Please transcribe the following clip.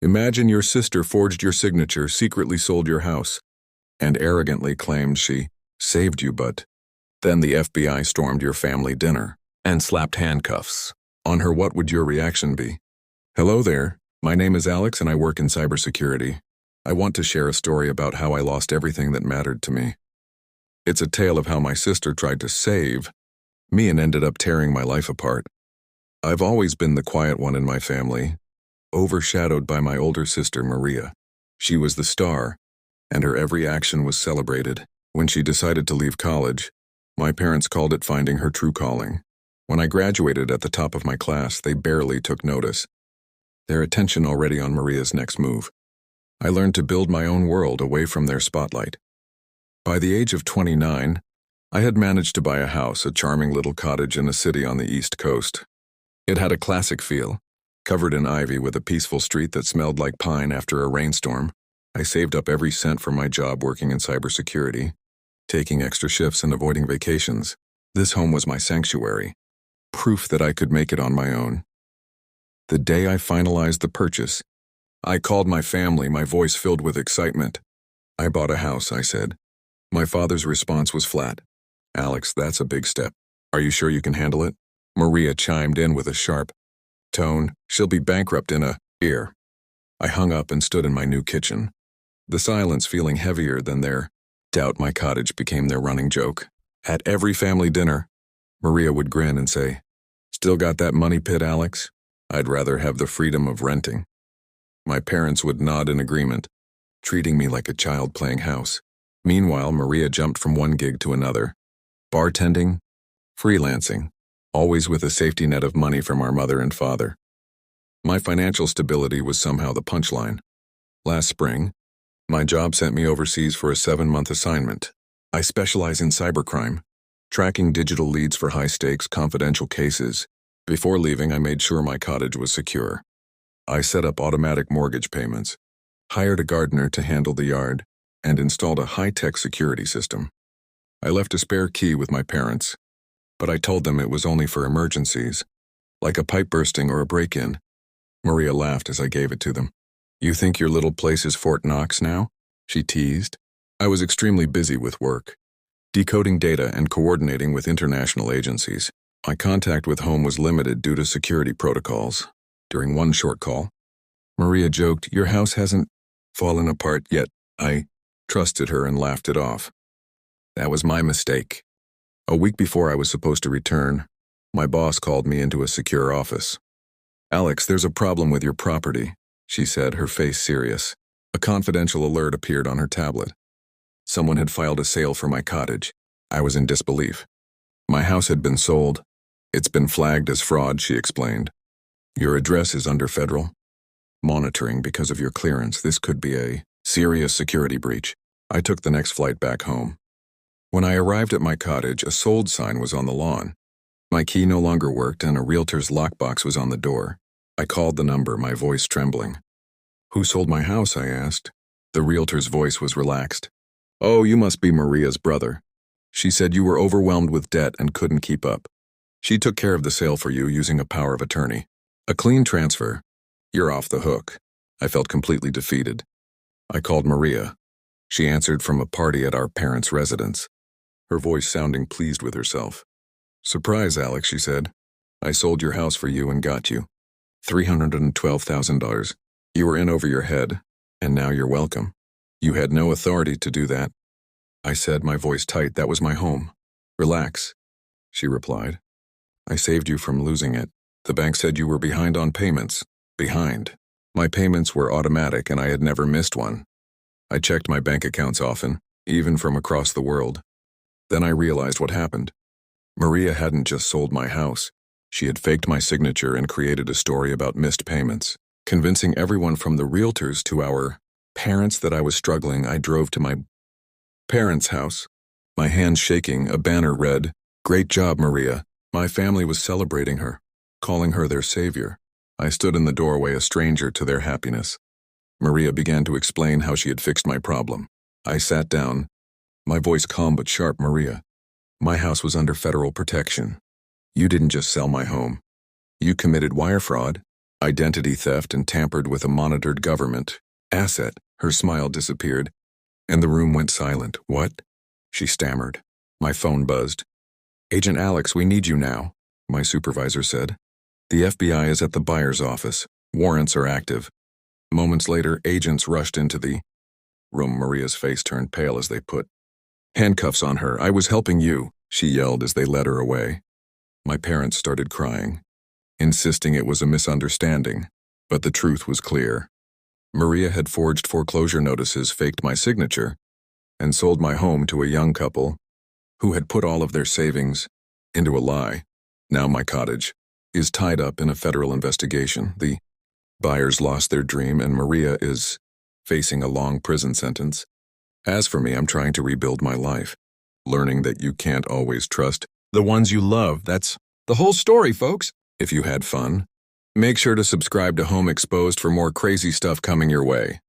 Imagine your sister forged your signature, secretly sold your house, and arrogantly claimed she saved you, but then the FBI stormed your family dinner and slapped handcuffs on her. What would your reaction be? Hello there, my name is Alex and I work in cybersecurity. I want to share a story about how I lost everything that mattered to me. It's a tale of how my sister tried to save me and ended up tearing my life apart. I've always been the quiet one in my family, overshadowed by my older sister Maria. She was the star, and her every action was celebrated. When she decided to leave college, my parents called it finding her true calling. When I graduated at the top of my class, they barely took notice, their attention already on Maria's next move. I learned to build my own world away from their spotlight. By the age of 29, I had managed to buy a house, a charming little cottage in a city on the East Coast. It had a classic feel, covered in ivy with a peaceful street that smelled like pine after a rainstorm. I saved up every cent for my job working in cybersecurity, taking extra shifts and avoiding vacations. This home was my sanctuary, proof that I could make it on my own. The day I finalized the purchase, I called my family, my voice filled with excitement. I bought a house, I said. My father's response was flat. Alex, that's a big step. Are you sure you can handle it? Maria chimed in with a sharp tone. She'll be bankrupt in a year. I hung up and stood in my new kitchen, the silence feeling heavier than their doubt. My cottage became their running joke. At every family dinner, Maria would grin and say, "Still got that money pit, Alex? I'd rather have the freedom of renting." My parents would nod in agreement, treating me like a child playing house. Meanwhile, Maria jumped from one gig to another, bartending, freelancing, always with a safety net of money from our mother and father. My financial stability was somehow the punchline. Last spring, my job sent me overseas for a 7-month assignment. I specialize in cybercrime, tracking digital leads for high-stakes, confidential cases. Before leaving, I made sure my cottage was secure. I set up automatic mortgage payments, hired a gardener to handle the yard, and installed a high-tech security system. I left a spare key with my parents, but I told them it was only for emergencies, like a pipe bursting or a break-in. Maria laughed as I gave it to them. "You think your little place is Fort Knox now?" she teased. I was extremely busy with work, decoding data and coordinating with international agencies. My contact with home was limited due to security protocols. During one short call, Maria joked, "Your house hasn't fallen apart yet." I trusted her and laughed it off. That was my mistake. A week before I was supposed to return, my boss called me into a secure office. "Alex, there's a problem with your property," she said, her face serious. A confidential alert appeared on her tablet. Someone had filed a sale for my cottage. I was in disbelief. My house had been sold. "It's been flagged as fraud," she explained. "Your address is under federal monitoring because of your clearance. This could be a serious security breach." I took the next flight back home. When I arrived at my cottage, a sold sign was on the lawn. My key no longer worked and a realtor's lockbox was on the door. I called the number, my voice trembling. "Who sold my house?" I asked. The realtor's voice was relaxed. "Oh, you must be Maria's brother. She said you were overwhelmed with debt and couldn't keep up. She took care of the sale for you using a power of attorney. A clean transfer. You're off the hook." I felt completely defeated. I called Maria. She answered from a party at our parents' residence, her voice sounding pleased with herself. "Surprise, Alex," she said. "I sold your house for you and got you $312,000. You were in over your head, and now you're welcome. You had no authority to do that." I said, my voice tight. "That was my home." "Relax," she replied. "I saved you from losing it. The bank said you were behind on payments." Behind. My payments were automatic and I had never missed one. I checked my bank accounts often, even from across the world. Then I realized what happened. Maria hadn't just sold my house. She had faked my signature and created a story about missed payments, convincing everyone from the realtors to our parents that I was struggling. I drove to my parents' house, my hands shaking. A banner read, "Great job, Maria." My family was celebrating her, calling her their savior. I stood in the doorway, a stranger to their happiness. Maria began to explain how she had fixed my problem. I sat down, my voice calm but sharp. "Maria, my house was under federal protection. You didn't just sell my home. You committed wire fraud. Identity theft and tampered with a monitored government asset. Her smile disappeared, and the room went silent. What? She stammered. My phone buzzed. Agent Alex, we need you now, my supervisor said. The FBI is at the buyer's office. Warrants are active. Moments later, agents rushed into the room. Maria's face turned pale as they put handcuffs on her. I was helping you, she yelled as they led her away. My parents started crying, insisting it was a misunderstanding, but the truth was clear. Maria had forged foreclosure notices, faked my signature, and sold my home to a young couple who had put all of their savings into a lie. Now my cottage is tied up in a federal investigation. The buyers lost their dream, and Maria is facing a long prison sentence. As for me, I'm trying to rebuild my life, learning that you can't always trust the ones you love. That's the whole story, folks. If you had fun, make sure to subscribe to Home Exposed for more crazy stuff coming your way.